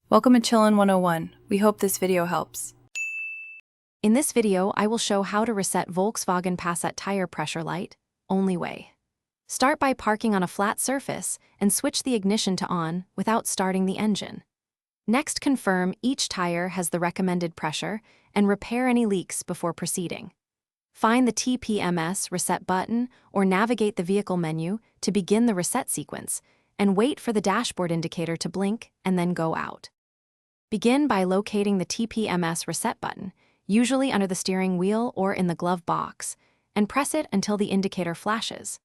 Welcome to Chillin' 101. We hope this video helps. In this video, I will show how to reset Volkswagen Passat tire pressure light, only way. Start by parking on a flat surface and switch the ignition to on without starting the engine. Next, confirm each tire has the recommended pressure and repair any leaks before proceeding. Find the TPMS reset button or navigate the vehicle menu to begin the reset sequence and wait for the dashboard indicator to blink and then go out. Begin by locating the TPMS reset button, usually under the steering wheel or in the glove box, and press it until the indicator flashes.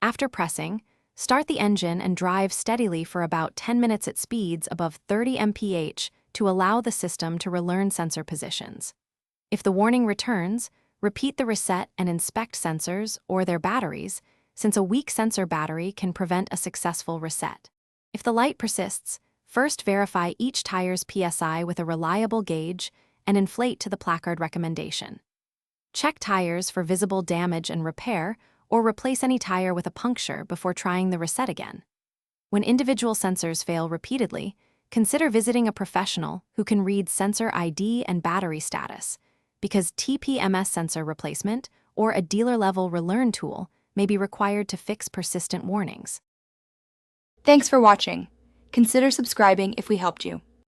After pressing, start the engine and drive steadily for about 10 minutes at speeds above 30 mph to allow the system to relearn sensor positions. If the warning returns, repeat the reset and inspect sensors or their batteries, since a weak sensor battery can prevent a successful reset. If the light persists, first verify each tire's PSI with a reliable gauge and inflate to the placard recommendation. Check tires for visible damage and repair, or replace any tire with a puncture before trying the reset again. When individual sensors fail repeatedly, consider visiting a professional who can read sensor ID and battery status, because TPMS sensor replacement or a dealer-level relearn tool may be required to fix persistent warnings. Thanks for watching. Consider subscribing if we helped you.